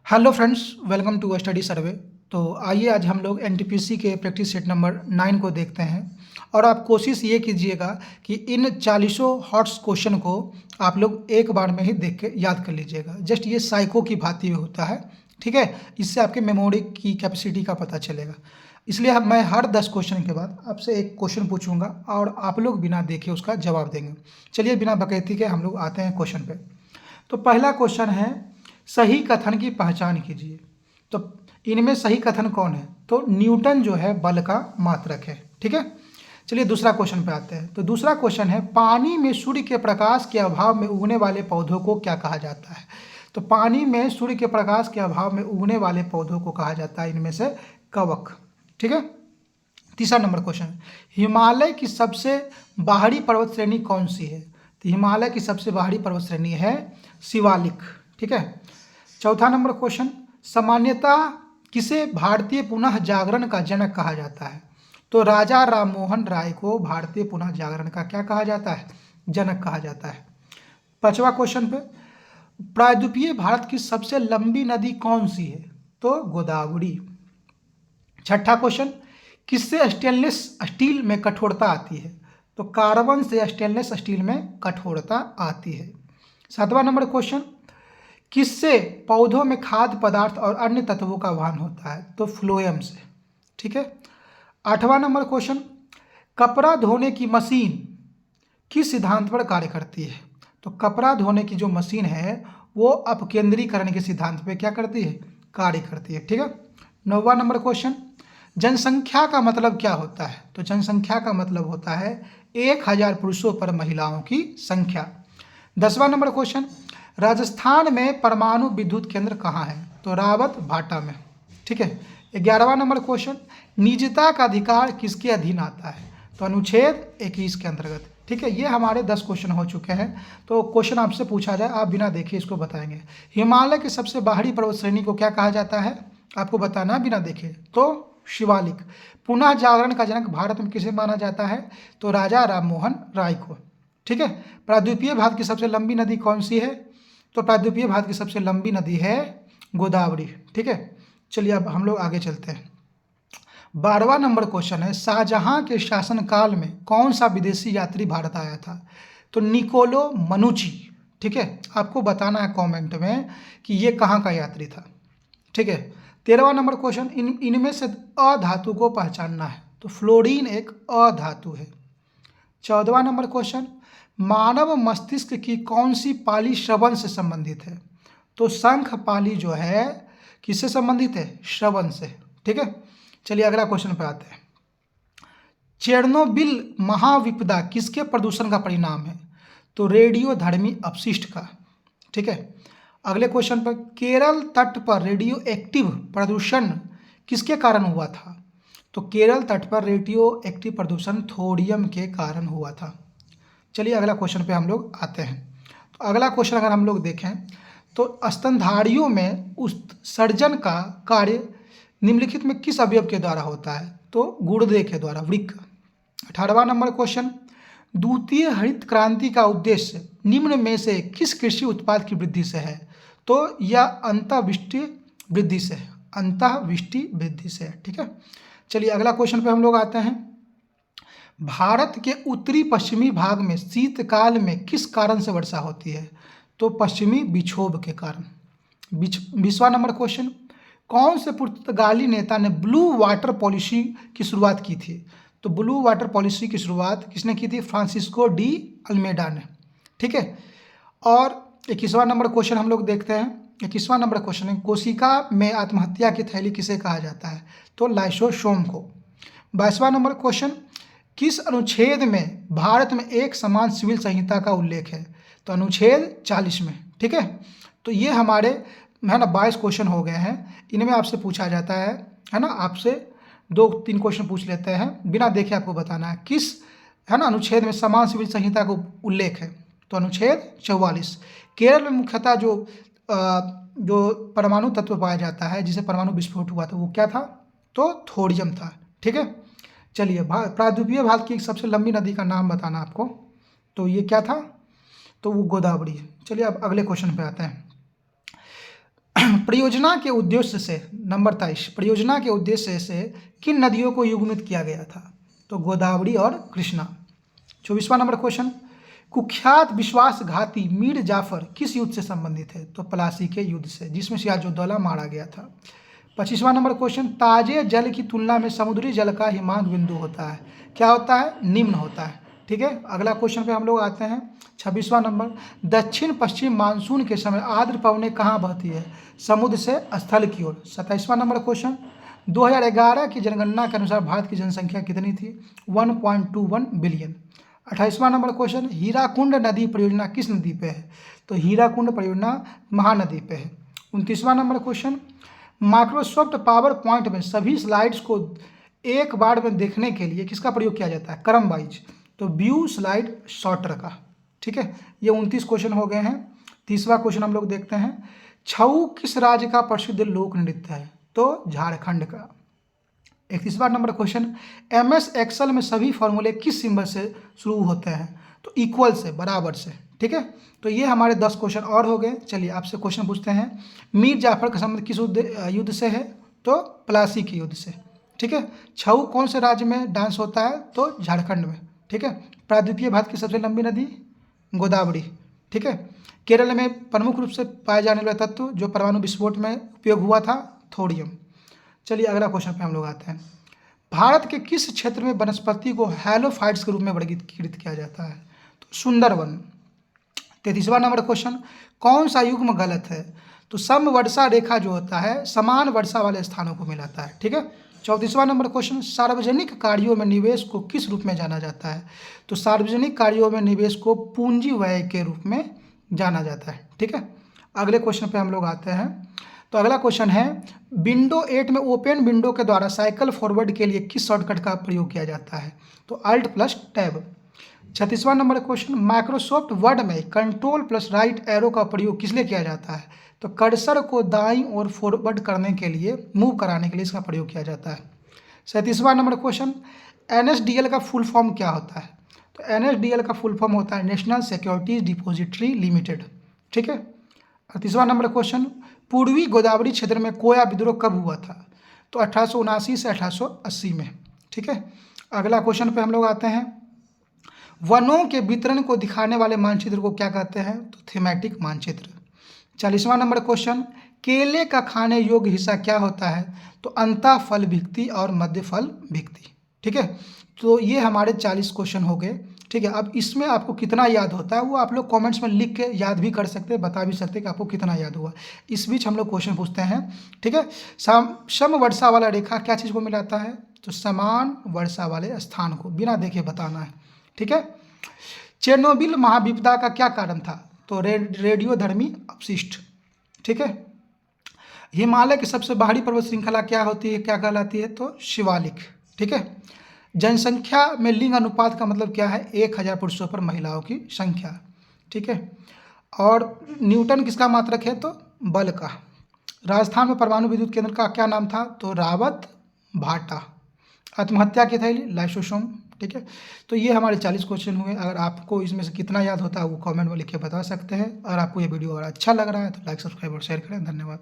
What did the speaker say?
Hello friends, welcome to study survey. तो आइए आज हम लोग एनटीपीसी के प्रैक्टिस सेट नंबर 9 को देखते हैं। और आप कोशिश ये कीजिएगा कि इन 40 हॉट्स क्वेश्चन को आप लोग एक बार में ही देख के याद कर लीजिएगा। जस्ट ये साइको की भांति में होता है, ठीक है। इससे आपके मेमोरी की कैपेसिटी का पता चलेगा। इसलिए मैं हर 10 क्वेश्चन के बाद आपसे एक क्वेश्चन पूछूंगा और आप लोग बिना देखे उसका जवाब देंगे। चलिए बिना बकैती के हम लोग आते हैं क्वेश्चन पे। तो पहला क्वेश्चन है, सही कथन की पहचान कीजिए। तो इनमें सही कथन कौन है? तो न्यूटन जो है बल का मात्रक है, ठीक है। चलिए दूसरा क्वेश्चन पे आते हैं। तो दूसरा क्वेश्चन है, पानी में सूर्य के प्रकाश के अभाव में उगने वाले पौधों को क्या कहा जाता है? तो पानी में सूर्य के प्रकाश के अभाव में उगने वाले पौधों को कहा जाता है इनमें से कवक, ठीक है। तीसरा नंबर क्वेश्चन, हिमालय की सबसे बाहरी पर्वत श्रेणी कौन सी है? तो हिमालय की सबसे बाहरी पर्वत श्रेणी है शिवालिक, ठीक है। चौथा नंबर क्वेश्चन, सामान्यतः किसे भारतीय पुनः जागरण का जनक कहा जाता है? तो राजा राममोहन राय को भारतीय पुनः जागरण का क्या कहा जाता है? जनक कहा जाता है। पांचवा क्वेश्चन पे, प्रायद्वीपीय भारत की सबसे लंबी नदी कौन सी है? तो गोदावरी। छठा क्वेश्चन, किससे स्टेनलेस स्टील में कठोरता आती है? तो कार्बन से स्टेनलेस स्टील में कठोरता आती है। सातवां नंबर क्वेश्चन, किससे पौधों में खाद्य पदार्थ और अन्य तत्वों का वहन होता है? तो फ्लोएम से, ठीक है। आठवां नंबर क्वेश्चन, कपड़ा धोने की मशीन किस सिद्धांत पर कार्य करती है? तो कपड़ा धोने की जो मशीन है वो अपकेंद्रीकरण के सिद्धांत पे क्या करती है? कार्य करती है, ठीक है। नौवां नंबर क्वेश्चन, जनसंख्या का मतलब क्या होता है? तो जनसंख्या का मतलब होता है 1000 पुरुषों पर महिलाओं की संख्या। 10वां नंबर क्वेश्चन, राजस्थान में परमाणु विद्युत केंद्र कहाँ है? तो रावत भाटा में, ठीक है। 11वां नंबर क्वेश्चन, निजता का अधिकार किसके अधीन आता है? तो अनुच्छेद 21 के अंतर्गत, ठीक है। ये हमारे 10 क्वेश्चन हो चुके हैं। तो क्वेश्चन आपसे पूछा जाए, आप बिना देखे इसको बताएंगे। हिमालय की सबसे बाहरी पर्वत श्रेणी को क्या कहा जाता है? आपको बताना बिना देखे। तो शिवालिक। पुनः जागरण का जनक भारत में किसे माना जाता है? तो राजा राममोहन राय को, ठीक है। प्रायद्वीपीय भारत की सबसे लंबी नदी कौन सी है? तो प्रायद्वीपीय भारत की सबसे लंबी नदी है गोदावरी, ठीक है। चलिए अब हम लोग आगे चलते हैं। 12वां नंबर क्वेश्चन है, शाहजहां के शासनकाल में कौन सा विदेशी यात्री भारत आया था? तो निकोलो मनुची, ठीक है। आपको बताना है कमेंट में कि ये कहाँ का यात्री था, ठीक है। 13वां नंबर क्वेश्चन, इनमें से अधातु को पहचानना है। तो फ्लोरीन एक अधातु है। 14वां नंबर क्वेश्चन, मानव मस्तिष्क की कौन सी पाली श्रवण से संबंधित है? तो शंख पाली जो है किससे संबंधित है? श्रवण से, ठीक है। चलिए अगला क्वेश्चन पे आते हैं। चेरनोबिल महाविपदा किसके प्रदूषण का परिणाम है? तो रेडियोधर्मी अपशिष्ट का, ठीक है। अगले क्वेश्चन पर, केरल तट पर रेडियो एक्टिव प्रदूषण किसके कारण हुआ था? तो केरल तट पर रेडियो एक्टिव प्रदूषण थोडियम के कारण हुआ था। चलिए अगला क्वेश्चन पे हम लोग आते हैं। तो अगला क्वेश्चन अगर हम लोग देखें तो स्तनधारियों में उत्सर्जन का कार्य निम्नलिखित में किस अवयव के द्वारा होता है? तो गुर्दे के द्वारा, वृक्क। 18वां नंबर क्वेश्चन, द्वितीय हरित क्रांति का उद्देश्य निम्न में से किस कृषि उत्पाद की वृद्धि से है? तो यह अंतःवृष्टि वृद्धि से है, अंतःवृष्टि वृद्धि से है, ठीक है। चलिए अगला क्वेश्चन पे हम लोग आते हैं। भारत के उत्तरी पश्चिमी भाग में शीतकाल में किस कारण से वर्षा होती है? तो पश्चिमी विक्षोभ के कारण। 20वां नंबर क्वेश्चन, कौन से पुर्तगाली नेता ने ब्लू वाटर पॉलिसी की शुरुआत की थी? तो ब्लू वाटर पॉलिसी की शुरुआत किसने की थी? फ्रांसिस्को डी अल्मेडा ने, ठीक है। और 21वां नंबर क्वेश्चन हम लोग देखते हैं। 21वां नंबर क्वेश्चन है, कोशिका में आत्महत्या की थैली किसे कहा जाता है? तो लाइसोसोम को। 22वां नंबर क्वेश्चन, किस अनुच्छेद में भारत में एक समान सिविल संहिता का उल्लेख है? तो अनुच्छेद 40 में, ठीक है। तो ये हमारे है ना 22 क्वेश्चन हो गए हैं। इनमें आपसे पूछा जाता है ना, आपसे 2-3 क्वेश्चन पूछ लेते हैं, बिना देखे आपको बताना है किस है ना अनुच्छेद में समान सिविल संहिता का उल्लेख है। तो अनुच्छेद 44। केरल में मुख्यतः जो परमाणु तत्व पाया जाता है जिसे परमाणु विस्फोट हुआ था वो क्या था? तो थोरियम था, ठीक है। चलिए प्रायद्वीपीय भारत की सबसे लंबी नदी का नाम बताना आपको। तो ये क्या था? तो वो गोदावरी है। चलिए अब अगले क्वेश्चन पे आते हैं। परियोजना के उद्देश्य से नंबर 23, परियोजना के उद्देश्य से किन नदियों को युग्मित किया गया था? तो गोदावरी और कृष्णा। 24वां नंबर क्वेश्चन, कुख्यात विश्वासघाती मीर जाफर किस युद्ध से संबंधित है? तो प्लासी के युद्ध से, जिसमें सिराजुद्दौला मारा गया था। 25वां नंबर क्वेश्चन, ताजे जल की तुलना में समुद्री जल का हिमांक बिंदु होता है, क्या होता है? निम्न होता है। ठीक है, अगला क्वेश्चन पे हम लोग आते हैं। 26वां नंबर, दक्षिण पश्चिम मानसून के समय आर्द्र पवनें कहाँ बहती है? समुद्र से स्थल की ओर। 27वां नंबर क्वेश्चन, 2011 की जनगणना के अनुसार भारत की जनसंख्या कितनी थी? 1.21 बिलियन। 28वां नंबर क्वेश्चन, हीराकुंड नदी परियोजना किस नदी पे है? तो हीराकुंड परियोजना महानदी पे है। 29वां number question, Microsoft power point में सभी स्लाइड्स को एक बार में देखने के लिए किसका प्रयोग किया जाता है? क्रम वाइज, तो व्यू स्लाइड शॉर्टर का। ठीक है, ये 29 क्वेश्चन हो गए हैं। 30वां क्वेश्चन हम लोग देखते हैं, छऊ किस राज्य का प्रसिद्ध लोक नृत्य है? तो झारखंड का। 31वां नंबर क्वेश्चन, MS एक्सेल में सभी फॉर्मूले किस सिंबल से शुरू होते हैं? तो इक्वल से, बराबर से। ठीक है, तो ये हमारे 10 क्वेश्चन और हो गए। चलिए आपसे क्वेश्चन पूछते हैं, मीर जाफर का संबंध किस युद्ध से है? तो प्लासी के युद्ध से। ठीक है, छऊ कौन से राज्य में डांस होता है? तो झारखंड में। ठीक है, प्रायद्वीपीय भारत की सबसे लंबी नदी गोदावरी। ठीक है, केरल में प्रमुख रूप से पाए जाने वाले तत्व जो परमाणु विस्फोट में उपयोग हुआ था? थोरियम। चलिए अगला क्वेश्चन पे हम लोग आते हैं, भारत के किस क्षेत्र में वनस्पति को हैलोफाइट्स के रूप में वर्गीकृत किया जाता है? तो सुंदरवन। 33वां नंबर क्वेश्चन, कौन सा युग्म गलत है? तो समवर्षा रेखा जो होता है समान वर्षा वाले स्थानों को मिलाता है। ठीक है, 34वां नंबर क्वेश्चन, सार्वजनिक कार्यों में निवेश को किस रूप में जाना जाता है? तो सार्वजनिक कार्यों में निवेश को पूंजी व्यय के रूप में जाना जाता है। ठीक है, अगले क्वेश्चन पे हम लोग आते हैं। तो अगला क्वेश्चन है, विंडो 8 में ओपन विंडो के द्वारा साइकिल फॉरवर्ड के लिए किस शॉर्टकट का प्रयोग किया जाता है? तो Alt+Tab। 36वां नंबर क्वेश्चन, माइक्रोसॉफ्ट वर्ड में Ctrl+राइट एरो का प्रयोग किस लिए किया जाता है? तो कर्सर को दाईं ओर फॉरवर्ड करने के लिए, मूव कराने के लिए इसका प्रयोग किया जाता है। 37वां नंबर क्वेश्चन, NSDL का फुल फॉर्म क्या होता है? तो NSDL का फुल फॉर्म होता है नेशनल सिक्योरिटीज डिपॉजिटरी लिमिटेड। ठीक है, 38वां नंबर क्वेश्चन, पूर्वी गोदावरी क्षेत्र में कोया विद्रोह कब हुआ था? तो 1879 से 1880 में। ठीक है, अगला क्वेश्चन पे हम लोग आते हैं, वनों के वितरण को दिखाने वाले मानचित्र को क्या कहते हैं? तो थीमेटिक मानचित्र। 40वां नंबर क्वेश्चन, केले का खाने योग्य हिस्सा क्या होता है? तो अंतः फल भिक्ति और मध्य फल भिक्ति। ठीक है, तो ये हमारे 40 क्वेश्चन हो गए। ठीक है, अब इसमें आपको कितना याद होता है वो आप लोग कमेंट्स में लिख के याद भी कर सकते हैं, बता भी सकते हैं कि आपको कितना याद हुआ। इस बीच हम लोग क्वेश्चन पूछते हैं। ठीक है, समवर्षा वाला रेखा क्या चीज़ को मिलाता है? तो समान वर्षा वाले स्थान को, बिना देखे बताना है। ठीक है, चेरनोबिल महाविपदा का क्या कारण था? तो रेडियोधर्मी अपशिष्ट। ठीक है, हिमालय की सबसे बाहरी पर्वत श्रृंखला क्या होती है, क्या कहलाती है? तो शिवालिक। ठीक है, जनसंख्या में लिंग अनुपात का मतलब क्या है? 1000 पुरुषों पर महिलाओं की संख्या। ठीक है, और न्यूटन किसका मात्रक है? तो बल का। राजस्थान में परमाणु विद्युत केंद्र का क्या नाम था? तो रावत भाटा। आत्महत्या की थैली लाइसोसोम। ठीक है, तो ये हमारे 40 क्वेश्चन हुए। अगर आपको इसमें से कितना याद होता है वो कमेंट में लिख के बता सकते हैं। अगर आपको ये वीडियो अगर अच्छा लग रहा है तो लाइक, सब्सक्राइब और शेयर करें। धन्यवाद।